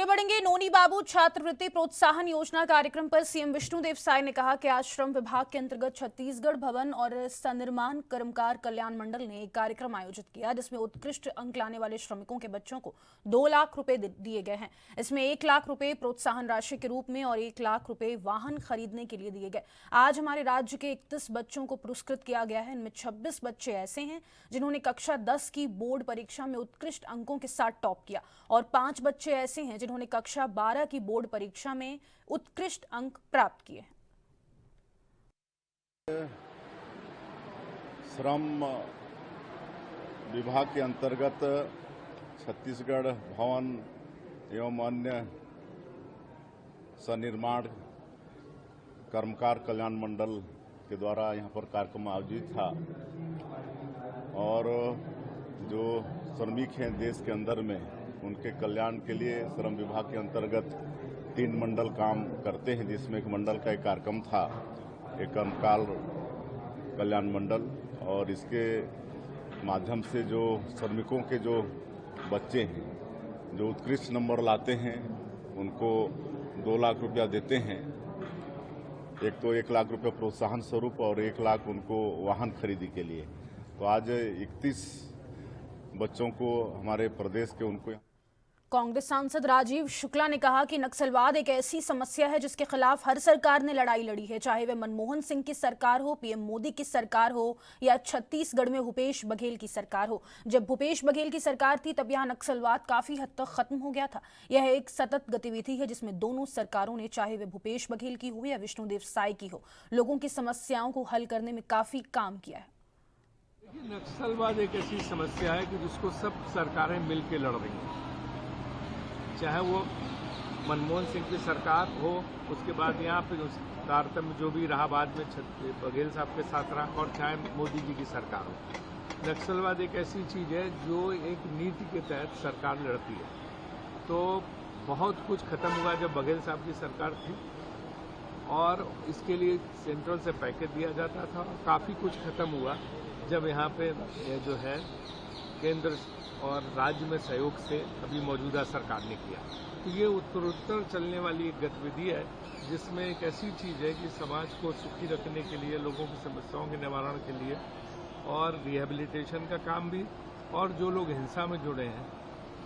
आगे बढ़ेंगे। नोनी बाबू छात्रवृत्ति प्रोत्साहन योजना कार्यक्रम पर सीएम विष्णुदेव साय ने कहा कि आज श्रम विभाग के अंतर्गत छत्तीसगढ़ भवन और सनिर्माण कर्मकार कल्याण मंडल ने एक कार्यक्रम आयोजित किया जिसमें उत्कृष्ट अंक लाने वाले श्रमिकों के बच्चों को 2 लाख रुपए दिए गए हैं। इसमें 1 लाख रुपए प्रोत्साहन राशि के रूप में और 1 लाख रुपए वाहन खरीदने के लिए दिए गए। आज हमारे राज्य के 31 बच्चों को पुरस्कृत किया गया है। इनमें 26 बच्चे ऐसे हैं जिन्होंने कक्षा 10 की बोर्ड परीक्षा में उत्कृष्ट अंकों के साथ टॉप किया और 5 बच्चे ऐसे हैं जिन्होंने कक्षा 12 की बोर्ड परीक्षा में उत्कृष्ट अंक प्राप्त किए। श्रम विभाग के अंतर्गत छत्तीसगढ़ भवन एवं अन्य सनिर्माण कर्मकार कल्याण मंडल के द्वारा यहाँ पर कार्यक्रम आयोजित था और जो श्रमिक हैं देश के अंदर में उनके कल्याण के लिए श्रम विभाग के अंतर्गत 3 मंडल काम करते हैं, जिसमें एक मंडल का एक कार्यक्रम था, एक कर्मकार कल्याण मंडल, और इसके माध्यम से जो श्रमिकों के जो बच्चे हैं जो उत्कृष्ट नंबर लाते हैं उनको 2 लाख रुपया देते हैं। एक तो 1 लाख रुपया प्रोत्साहन स्वरूप और 1 लाख उनको वाहन खरीदी के लिए। तो आज 31 बच्चों को हमारे प्रदेश के उनको। कांग्रेस सांसद राजीव शुक्ला ने कहा कि नक्सलवाद एक ऐसी समस्या है जिसके खिलाफ हर सरकार ने लड़ाई लड़ी है, चाहे वह मनमोहन सिंह की सरकार हो, पीएम मोदी की सरकार हो या छत्तीसगढ़ में भूपेश बघेल की सरकार हो। जब भूपेश बघेल की सरकार थी तब यहां नक्सलवाद काफी हद तक खत्म हो गया था। यह एक सतत गतिविधि है जिसमें दोनों सरकारों ने, चाहे वह भूपेश बघेल की हो या विष्णुदेव साय की हो, लोगों की समस्याओं को हल करने में काफी काम किया है। नक्सलवाद एक ऐसी समस्या है कि जिसको सब सरकारें मिलकर लड़ रही हैं, चाहे वो मनमोहन सिंह की सरकार हो, उसके बाद यहाँ पे तारतम्य जो भी रहा बाद में बघेल साहब के साथ रहा, और चाहे मोदी जी की सरकार हो। नक्सलवाद एक ऐसी चीज़ है जो एक नीति के तहत सरकार लड़ती है। तो बहुत कुछ खत्म हुआ जब बघेल साहब की सरकार थी और इसके लिए सेंट्रल से पैकेज दिया जाता था, और काफ़ी कुछ खत्म हुआ जब यहाँ पे जो है केंद्र और राज्य में सहयोग से अभी मौजूदा सरकार ने किया। तो ये उत्तरोत्तर चलने वाली एक गतिविधि है जिसमें एक ऐसी चीज़ है कि समाज को सुखी रखने के लिए, लोगों की समस्याओं के निवारण के लिए और रिहेबिलिटेशन का काम भी, और जो लोग हिंसा में जुड़े हैं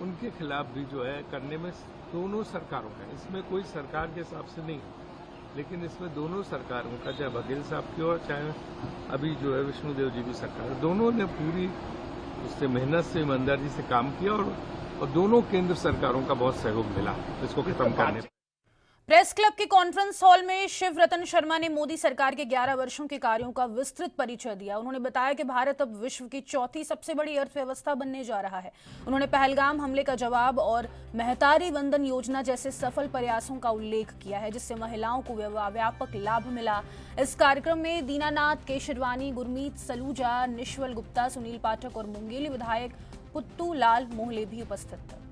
उनके खिलाफ भी जो है करने में दोनों सरकारों का, इसमें कोई सरकार के हिसाब से नहीं, लेकिन इसमें दोनों सरकारों का, चाहे बघेल साहब की और चाहे अभी जो है विष्णुदेव जी की सरकार, दोनों ने पूरी उससे मेहनत से, ईमानदारी से काम किया और दोनों केंद्र सरकारों का बहुत सहयोग मिला इसको खत्म करने में। प्रेस क्लब के कॉन्फ्रेंस हॉल में शिव रतन शर्मा ने मोदी सरकार के 11 वर्षों के कार्यों का विस्तृत परिचय दिया। उन्होंने बताया कि भारत अब विश्व की 4थी सबसे बड़ी अर्थव्यवस्था बनने जा रहा है। उन्होंने पहलगाम हमले का जवाब और महतारी वंदन योजना जैसे सफल प्रयासों का उल्लेख किया है जिससे महिलाओं को व्यापक लाभ मिला। इस कार्यक्रम में दीनानाथ केशरवानी, गुरमीत सलूजा, निश्वल गुप्ता, सुनील पाठक और मुंगेली विधायक पुत्तू लाल मोहले भी उपस्थित थे।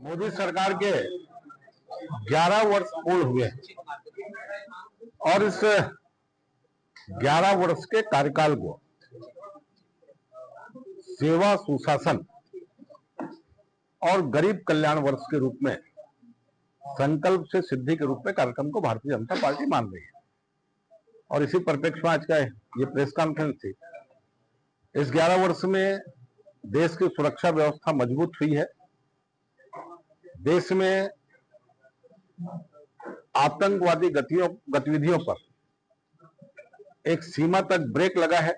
मोदी सरकार के 11 वर्ष पूर्ण हुए और इस 11 वर्ष के कार्यकाल को सेवा, सुशासन और गरीब कल्याण वर्ष के रूप में संकल्प से सिद्धि के रूप में कार्यक्रम को भारतीय जनता पार्टी मान रही है। और इसी परिप्रेक्ष्य में आज का ये प्रेस कॉन्फ्रेंस थी। इस 11 वर्ष में देश की सुरक्षा व्यवस्था मजबूत हुई है। देश में आतंकवादी गतिविधियों पर एक सीमा तक ब्रेक लगा है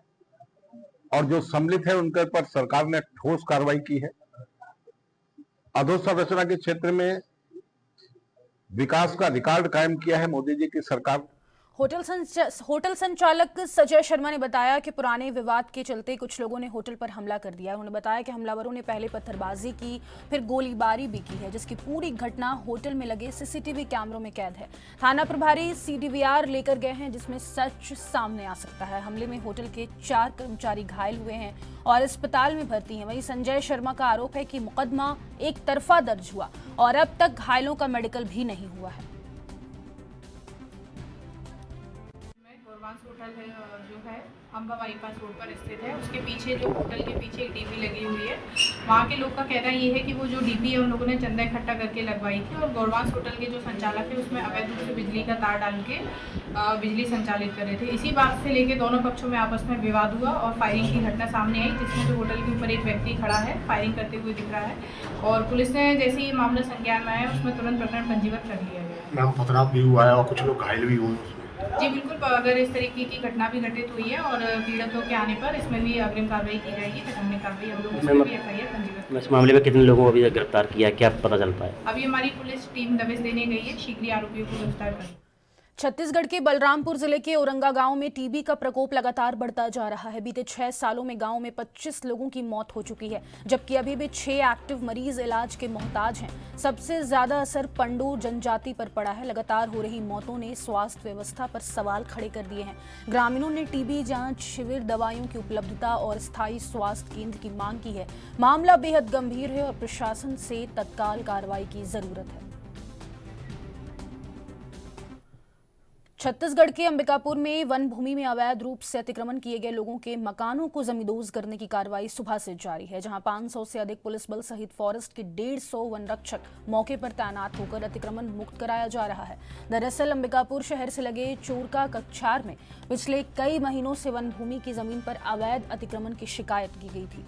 और जो सम्मिलित है उनके ऊपर सरकार ने ठोस कार्रवाई की है। अधोसंरचना के क्षेत्र में विकास का रिकॉर्ड कायम किया है मोदी जी की सरकार। होटल संचालक संजय शर्मा ने बताया कि पुराने विवाद के चलते कुछ लोगों ने होटल पर हमला कर दिया। उन्होंने बताया कि हमलावरों ने पहले पत्थरबाजी की, फिर गोलीबारी भी की है, जिसकी पूरी घटना होटल में लगे सीसीटीवी कैमरों में कैद है। थाना प्रभारी सीडीवीआर लेकर गए हैं जिसमें सच सामने आ सकता है। हमले में होटल के 4 कर्मचारी घायल हुए हैं और अस्पताल में भर्ती हैं। वहीं संजय शर्मा का आरोप है कि मुकदमा एक तरफा दर्ज हुआ और अब तक घायलों का मेडिकल भी नहीं हुआ है। होटल है जो है अम्बा बाईपास रोड पर स्थित है, उसके पीछे जो होटल के पीछे एक डीपी लगी हुई है, वहाँ के लोग का कहना ये है कि वो जो डीपी है उन लोगों ने चंदा इकट्ठा करके लगवाई थी और गौरवांश होटल के जो संचालक है उसमें अवैध रूप से बिजली का तार डाल के बिजली संचालित कर रहे थे। इसी बात से लेके दोनों पक्षों में आपस में विवाद हुआ और फायरिंग की घटना सामने आई, जिसमें जो होटल के ऊपर एक व्यक्ति खड़ा है फायरिंग करते हुए दिख रहा है और पुलिस ने जैसे ही मामला संज्ञान में आया उसमें तुरंत प्रकरण पंजीबद्ध कर लिया गया। मैम पथराव भी हुआ है और कुछ लोग घायल भी हुए हैं। जी बिल्कुल, अगर इस तरीके की घटना भी घटित हुई है और पीड़ितों के आने पर इसमें भी अग्रिम कार्रवाई की जाएगी, तकनीकी कार्रवाई हम लोग इसमें भी एफआईआर पंजीबद्ध। इस मामले में कितने लोगों को अभी तक गिरफ्तार किया, क्या पता चल पाया? अभी हमारी पुलिस टीम दबिश देने गई है, शीघ्र ही आरोपियों को गिरफ्तार करेगी। छत्तीसगढ़ के बलरामपुर जिले के औरंगा गांव में टीबी का प्रकोप लगातार बढ़ता जा रहा है। बीते 6 सालों में गांव में 25 लोगों की मौत हो चुकी है, जबकि अभी भी 6 एक्टिव मरीज इलाज के मोहताज हैं। सबसे ज्यादा असर पंडो जनजाति पर पड़ा है। लगातार हो रही मौतों ने स्वास्थ्य व्यवस्था पर सवाल खड़े कर दिए हैं। ग्रामीणों ने टीबी जांच शिविर, दवाइयों की उपलब्धता और स्थायी स्वास्थ्य केंद्र की मांग की है। मामला बेहद गंभीर है और प्रशासन से तत्काल कार्रवाई की जरूरत है। छत्तीसगढ़ के अंबिकापुर में वन भूमि में अवैध रूप से अतिक्रमण किए गए लोगों के मकानों को जमींदोज करने की कार्रवाई सुबह से जारी है, जहां 500 से अधिक पुलिस बल सहित फॉरेस्ट के 150 वन रक्षक मौके पर तैनात होकर अतिक्रमण मुक्त कराया जा रहा है। दरअसल अंबिकापुर शहर से लगे चोरका कक्षार में पिछले कई महीनों से वन भूमि की जमीन पर अवैध अतिक्रमण की शिकायत की गई थी।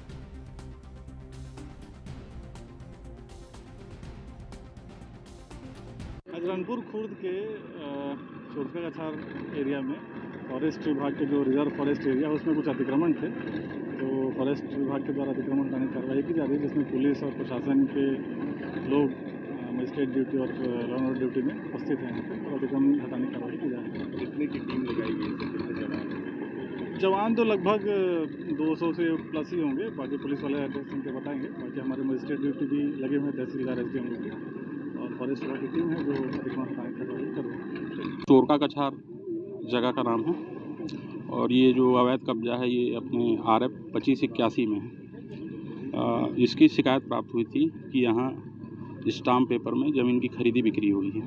रनपुर खुर्द के चोरका कछार एरिया में फॉरेस्ट विभाग के जो रिजर्व फॉरेस्ट एरिया है उसमें कुछ अतिक्रमण थे, तो फॉरेस्ट विभाग के द्वारा अतिक्रमण करने की कार्रवाई की जा रही है, जिसमें पुलिस और प्रशासन के लोग मजिस्ट्रेट ड्यूटी और लॉ एंड ऑर्डर ड्यूटी में उपस्थित हैं यहाँ पर और अतिक्रमण हटाने की कार्रवाई की जा रही है। कितने की टीम लगाई गई? जवान तो लगभग 200 से प्लस ही होंगे, बाकी पुलिस वाले एड्रेस उनके बताएंगे। बाकी हमारे मजिस्ट्रेट ड्यूटी भी लगे हुए हैं, तहसीलदार एसडीएम लोग भी, और फॉरेस्ट विभाग की टीम है जो अतिक्रमण हटाने की कार्रवाई कर रही है। चोरका कछार जगह का नाम है और ये जो अवैध कब्जा है ये अपने RF 2581 में है। इसकी शिकायत प्राप्त हुई थी कि यहाँ स्टाम्प पेपर में ज़मीन की खरीदी बिक्री हुई है,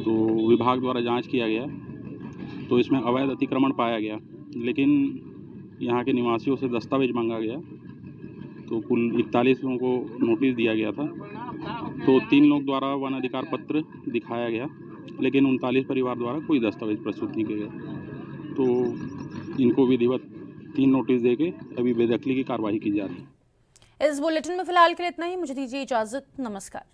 तो विभाग द्वारा जांच किया गया तो इसमें अवैध अतिक्रमण पाया गया, लेकिन यहाँ के निवासियों से दस्तावेज मांगा गया तो कुल 41 लोगों को नोटिस दिया गया था, तो 3 लोग द्वारा वन अधिकार पत्र दिखाया गया, लेकिन 39 परिवार द्वारा कोई दस्तावेज प्रस्तुत नहीं किया गया, तो इनको विधिवत 3 नोटिस देके अभी बेदखली की कार्रवाई की जा रही है। इस बुलेटिन में फिलहाल के लिए इतना ही। मुझे दीजिए इजाजत। नमस्कार।